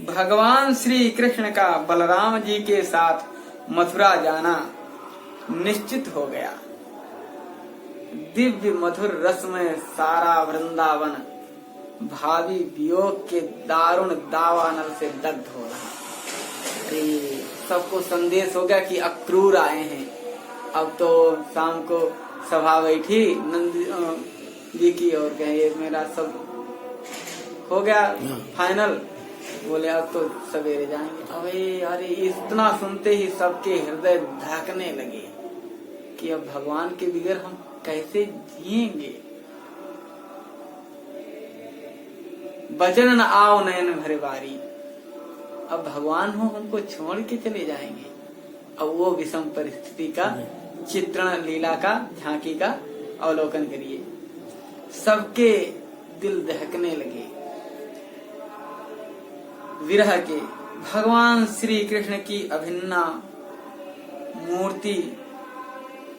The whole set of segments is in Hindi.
भगवान श्री कृष्ण का बलराम जी के साथ मथुरा जाना निश्चित हो गया। दिव्य मधुर रस में सारा वृंदावन भावी वियोग के दारुण दावानल से दग्ध हो रहा। सबको संदेश हो गया कि अक्रूर आए हैं। अब तो शाम को सभा बैठी नंद जी की और कहे मेरा सब हो गया फाइनल। बोले अब तो सवेरे जाएंगे। अबे अरे इतना सुनते ही सबके हृदय धड़कने लगे कि अब भगवान के बगैर हम कैसे जिएंगे। बचन न आओ नयन भरे बारी। अब भगवान हो हमको छोड़ के चले जाएंगे। अब वो विषम परिस्थिति का चित्रण लीला का झांकी का अवलोकन करिए। सबके दिल दहकने लगे विरह के। भगवान श्री कृष्ण की अभिन्ना मूर्ति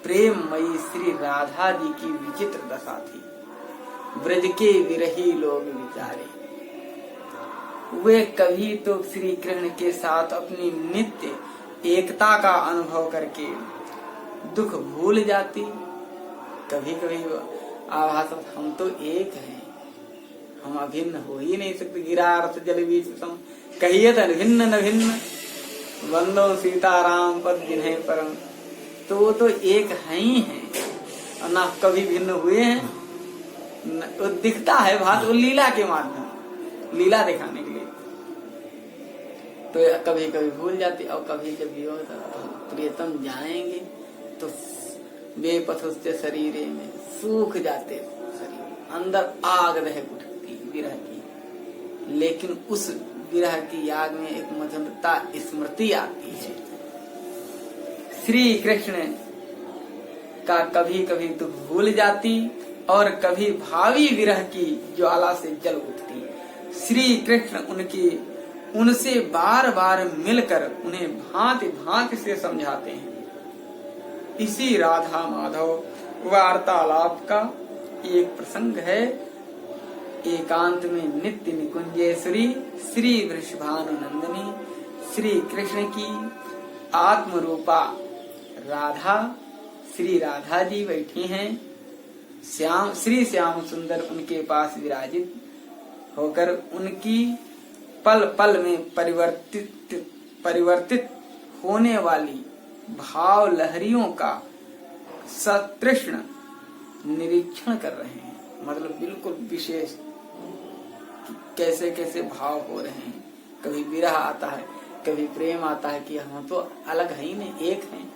प्रेममयी श्री राधा जी की विचित्र दशा थी। ब्रज के विरही लोग विचारे वे कभी तो श्री कृष्ण के साथ अपनी नित्य एकता का अनुभव करके दुख भूल जाती। कभी कभी आभास हम तो एक हैं, हम अभिन्न हो ही नहीं सकते। गिरा अर्थ जल बीच सम कहिए तो भिन्न न भिन्न बंदो सीताराम पद जिन्हें परम। तो वो तो एक है ही है और ना कभी भिन्न हुए हैं। वो दिखता है बात वो लीला के माध्यम लीला दिखाने के लिए। तो कभी कभी भूल जाती और कभी जब ये होता तो प्रियतम जाएंगे तो बेपथुस्ते शरीर में सूख जाते शरीर, अंदर आग रह उठती विरह की। लेकिन उस विरह की आग में एक मधुरता स्मृति आती है। श्री कृष्ण का कभी कभी दुख भूल जाती और कभी भावी विरह की ज्वाला से जल उठती। श्री कृष्ण उनसे बार बार मिलकर उन्हें भांति भांति से समझाते हैं। इसी राधा माधव वार्तालाप का एक प्रसंग है। एकांत में नित्य निकुंजेश्वरी श्री वृषभानुनंदिनी श्री कृष्ण की आत्मरूपा राधा श्री राधा जी बैठी हैं। श्री श्याम सुंदर उनके पास विराजित होकर उनकी पल पल में परिवर्तित होने वाली भाव लहरियों का सतृष्ण निरीक्षण कर रहे हैं। मतलब बिल्कुल विशेष कैसे कैसे भाव हो रहे हैं। कभी विरह आता है, कभी प्रेम आता है कि हम तो अलग है ही नहीं, एक हैं।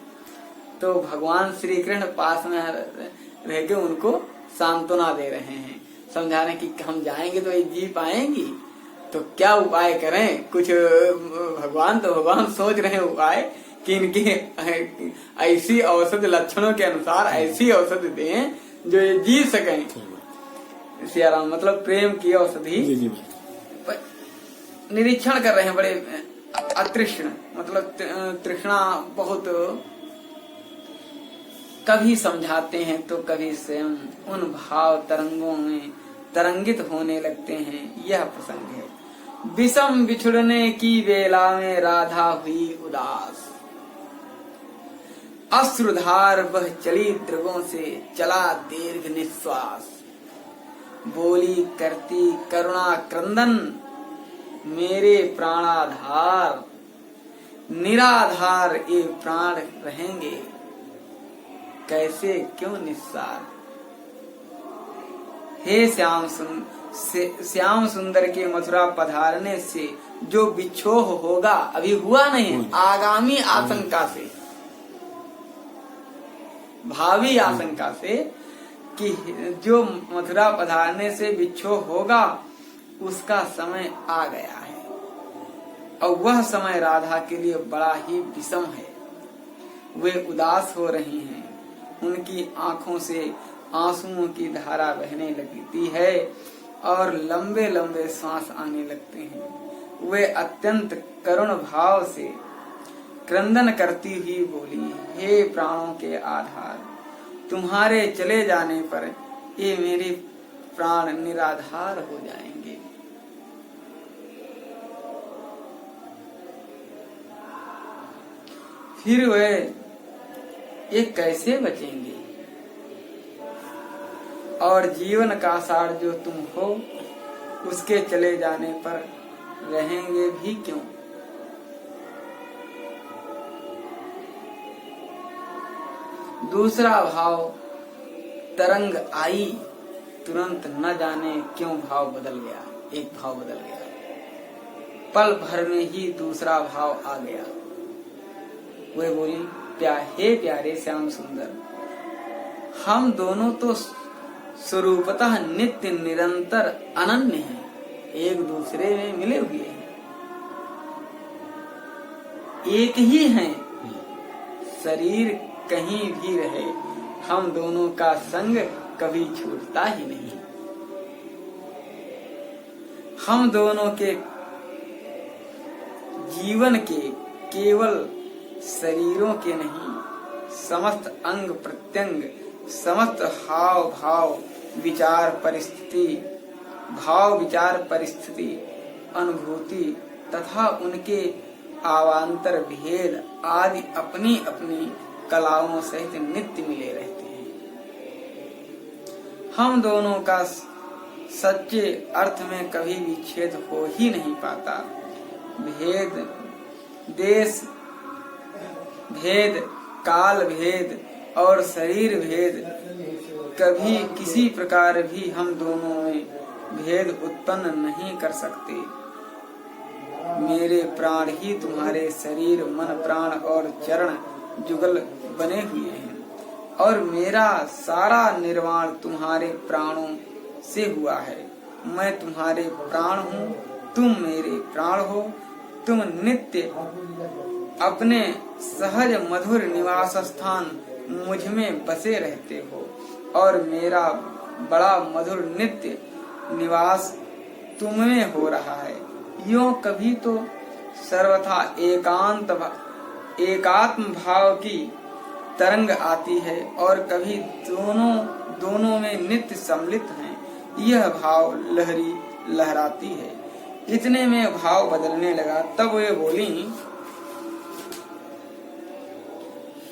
तो भगवान श्री कृष्ण पास में रह के उनको सांत्वना दे रहे हैं, समझा रहे हैं कि हम जाएंगे तो ये जी पाएंगी तो क्या उपाय करें। कुछ भगवान सोच रहे हैं उपाय कि इनके ऐसी औषध लक्षणों के अनुसार ऐसी औषध दें जो ये जी सकें। सियाराम मतलब प्रेम की औषधि निरीक्षण कर रहे हैं। बड़े अतृष्ण मतलब तृष्णा बहुत, कभी समझाते हैं तो कभी स्वयं उन भाव तरंगों में तरंगित होने लगते हैं। यह प्रसंग है। विषम बिछुड़ने की वेला में राधा हुई उदास। अश्रुधार बह चली द्रवों से चला दीर्घ निश्वास। बोली करती करुणा क्रंदन मेरे प्राणाधार। निराधार ये प्राण रहेंगे कैसे क्यों निस्सार। हे श्याम सुंदर के मथुरा पधारने से जो विक्षोभ होगा अभी हुआ नहीं, आगामी आशंका से भावी आशंका से कि जो मथुरा पधारने से विक्षोभ होगा उसका समय आ गया है। और वह समय राधा के लिए बड़ा ही विषम है। वे उदास हो रही हैं, उनकी आंखों से आंसुओं की धारा बहने लगती है और लंबे लंबे सांस आने लगते हैं। वे अत्यंत करुण भाव से क्रंदन करती हुई बोली, हे प्राणों के आधार, तुम्हारे चले जाने पर ये मेरे प्राण निराधार हो जाएंगे। फिर वे ये कैसे बचेंगे? और जीवन का सार जो तुम हो, उसके चले जाने पर रहेंगे भी क्यों? दूसरा भाव, तरंग आई तुरंत न जाने क्यों भाव बदल गया। एक भाव बदल गया, पल भर में ही दूसरा भाव आ गया। वे बोली, हे प्यारे श्याम सुंदर, हम दोनों तो स्वरूपतः नित्य निरंतर अनन्य हैं, एक दूसरे में मिले हुए हैं, एक ही हैं। शरीर कहीं भी रहे, हम दोनों का संग कभी छूटता ही नहीं। हम दोनों के जीवन के केवल शरीरों के नहीं, समस्त अंग प्रत्यंग, समस्त हाव भाव विचार परिस्थिति अनुभूति तथा उनके आवांतर भेद आदि अपनी अपनी कलाओं सहित नित्य मिले रहते हैं। हम दोनों का सच्चे अर्थ में कभी विच्छेद हो ही नहीं पाता। भेद देश भेद, काल भेद और शरीर भेद कभी किसी प्रकार भी हम दोनों में भेद उत्पन्न नहीं कर सकते। मेरे प्राण ही तुम्हारे शरीर, मन, प्राण और चरण जुगल बने हुए हैं और मेरा सारा निर्माण तुम्हारे प्राणों से हुआ है। मैं तुम्हारे प्राण हूँ, तुम मेरे प्राण हो। तुम नित्य अपने सहज मधुर निवास स्थान मुझ में बसे रहते हो और मेरा बड़ा मधुर नित्य निवास तुम में हो रहा है। यूं कभी तो सर्वथा एकात्म भाव की तरंग आती है और कभी दोनों में नित्य सम्मिलित हैं। यह भाव लहरी लहराती है। इतने में भाव बदलने लगा। तब वे बोली,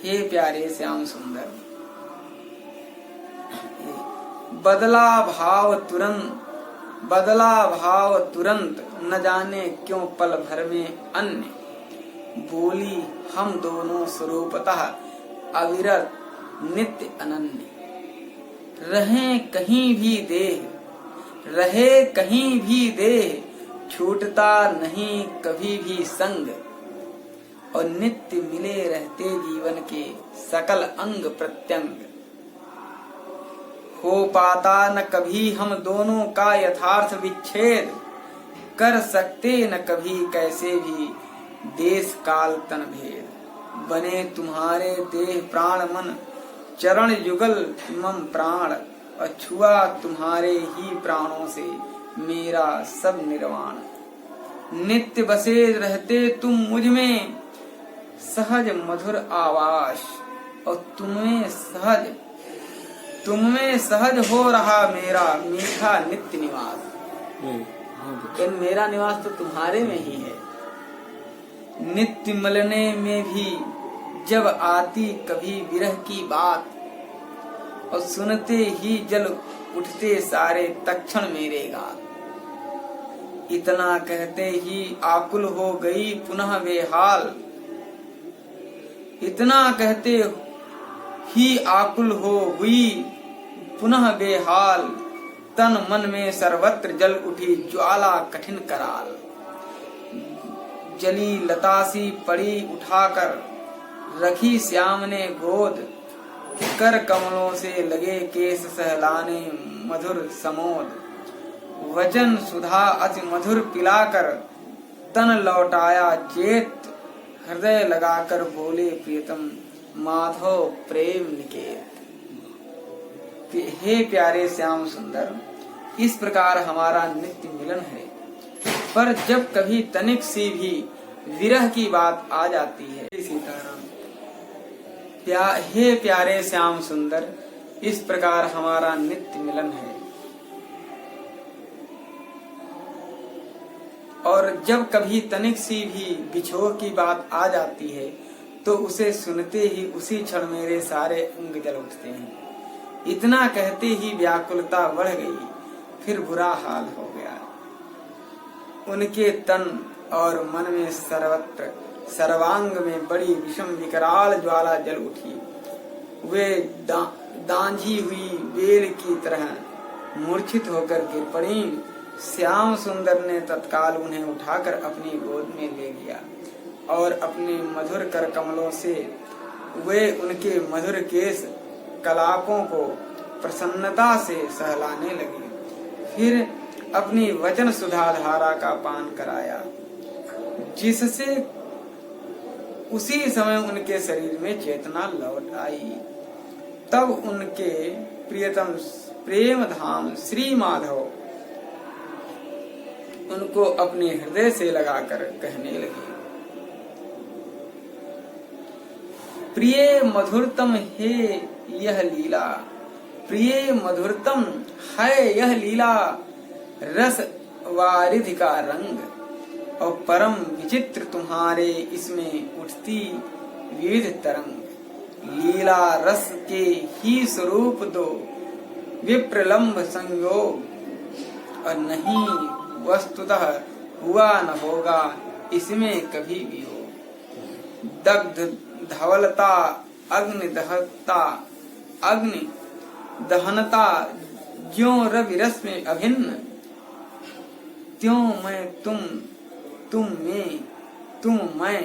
हे प्यारे श्याम सुंदर, बदला भाव तुरंत न जाने क्यों पल भर में अन्य। बोली, हम दोनों स्वरूपतः अविरत नित्य अनन्य। रहे कहीं भी देह छूटता नहीं कभी भी संग और नित्य मिले रहते जीवन के सकल अंग प्रत्यंग। हो पाता न कभी हम दोनों का यथार्थ विच्छेद, कर सकते न कभी कैसे भी देश काल तन भेद। बने तुम्हारे देह प्राण मन चरण युगल मम प्राण, अछुआ तुम्हारे ही प्राणों से मेरा सब निर्वाण। नित्य बसे रहते तुम मुझ में सहज मधुर आवास और तुममें सहज हो रहा मेरा मीठा नित्य निवास। मेरा निवास तो तुम्हारे में ही है। नित्य मिलने में भी जब आती कभी विरह की बात और सुनते ही जल उठते सारे तक्षण मेरे गात। इतना कहते ही आकुल हो गई पुनः बेहाल, इतना कहते ही आकुल हो हुई पुनः बेहाल। तन मन में सर्वत्र जल उठी ज्वाला कठिन कराल। जली लतासी पड़ी उठाकर रखी श्याम ने गोद, कर कमलों से लगे केस सहलाने मधुर समोद। वचन सुधा अति मधुर पिलाकर तन लौटाया चेत, हृदय लगाकर बोले प्रियतम माधव प्रेम निकेत। हे प्यारे श्याम सुंदर, इस प्रकार हमारा नित्य मिलन है, पर जब कभी तनिक सी भी विरह की बात आ जाती है। सीताराम। हे प्यारे श्याम सुंदर, इस प्रकार हमारा नित्य मिलन है, और जब कभी तनिक सी भी बिछोह की बात आ जाती है तो उसे सुनते ही उसी क्षण मेरे सारे अंग जल उठते हैं। इतना कहते ही व्याकुलता बढ़ गई, फिर बुरा हाल हो गया। उनके तन और मन में सर्वत्र सर्वांग में बड़ी विषम विकराल ज्वाला जल उठी। वे दांझी हुई बेल की तरह मूर्छित होकर गिर पड़ी। श्याम सुंदर ने तत्काल उन्हें उठाकर अपनी गोद में ले लिया और अपने मधुर कर कमलों से वे उनके मधुर केश कलापों को प्रसन्नता से सहलाने लगे। फिर अपनी वचन सुधा धारा का पान कराया, जिससे उसी समय उनके शरीर में चेतना लौट आई। तब उनके प्रियतम प्रेम धाम श्री माधव उनको अपने हृदय से लगाकर कहने लगे, प्रिय मधुरतम है यह लीला, प्रिय मधुरतम है यह लीला, रस वारिधि का रंग और परम विचित्र तुम्हारे इसमें उठती विविध तरंग। लीला रस के ही स्वरूप दो विप्रलंब संयोग, और नहीं वस्तुतः हुआ न होगा इसमें कभी भी हो। दग्ध धवलता अग्नि दहता अग्नि दहनता ज्यों रवि रस में अभिन्न, त्यों मैं तुम में तुम मैं,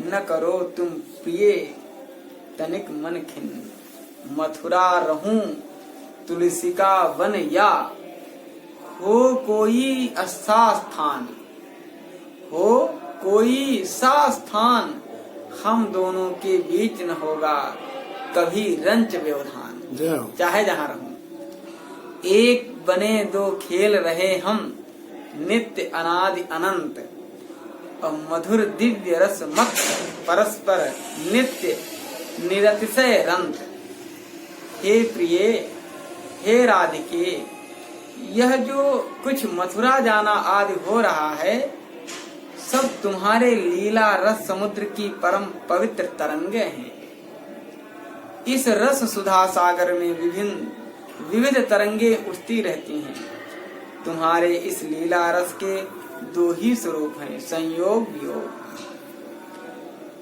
न करो तुम प्रिय तनिक मन खिन्न। मथुरा रहूं तुलसी का वन या हो कोई सा स्थान, हो कोई सा स्थान, हम दोनों के बीच न होगा कभी रंच व्यवधान। चाहे जहाँ रहूं, एक बने दो खेल रहे हम नित्य अनादि अनंत, और मधुर दिव्य रस मत परस्पर नित्य निरतिशय रंत। हे प्रिय हे राधिके, यह जो कुछ मथुरा जाना आदि हो रहा है, सब तुम्हारे लीला रस समुद्र की परम पवित्र तरंगे हैं। इस रस सुधा सागर में विविध तरंगे उठती रहती हैं। तुम्हारे इस लीला रस के दो ही स्वरूप हैं, संयोग वियोग।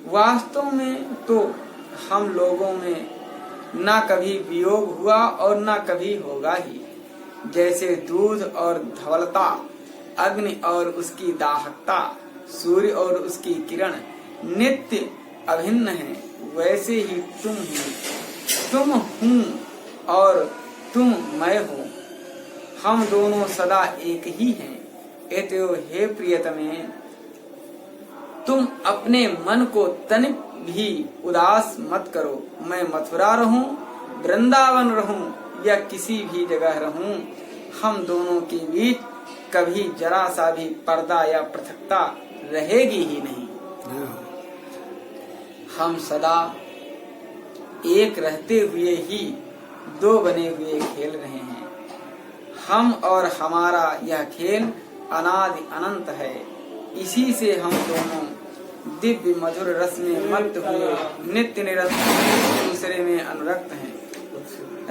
वास्तव में तो हम लोगों में ना कभी वियोग हुआ और ना कभी होगा ही। जैसे दूध और धवलता, अग्नि और उसकी दाहकता, सूर्य और उसकी किरण नित्य अभिन्न है, वैसे ही तुम हूँ और तुम मैं हूँ। हम दोनों सदा एक ही हैं। एतयो हे प्रियतमे, तुम अपने मन को तनिक भी उदास मत करो। मैं मथुरा रहूं, वृंदावन रहूं या किसी भी जगह रहूं, हम दोनों के बीच कभी जरा सा भी पर्दा या पृथकता रहेगी ही नहीं। हम सदा एक रहते हुए ही दो बने हुए खेल रहे हैं। हम और हमारा यह खेल अनादि अनंत है। इसी से हम दोनों दिव्य मधुर रस में मत हुए नित्य निरंतर दूसरे में अनुरक्त हैं।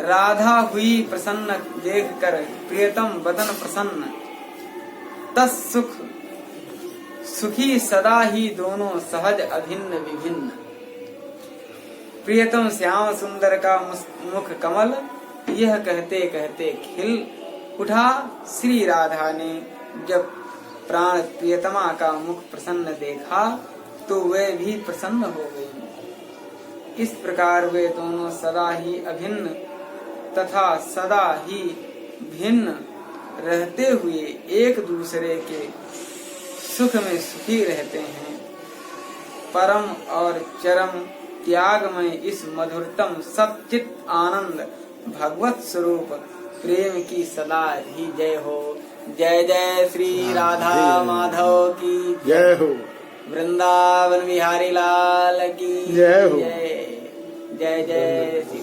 राधा हुई प्रसन्न देखकर प्रियतम बदन प्रसन्न, तत्सुख सुखी सदा ही दोनों सहज अभिन्न विभिन्न। प्रियतम श्याम सुंदर का मुख कमल यह कहते कहते खिल उठा। श्री राधा ने जब प्राण प्रियतमा का मुख प्रसन्न देखा तो वे भी प्रसन्न हो गई। इस प्रकार वे दोनों सदा ही अभिन्न तथा सदा ही भिन्न रहते हुए एक दूसरे के सुख में सुखी रहते हैं। परम और चरम त्याग में इस मधुरतम सच्चित आनंद भगवत स्वरूप प्रेम की सदा ही जय हो। जय जय श्री राधा माधव की जय हो। वृंदावन बिहारी लाल की जय हो। जय जय जय श्री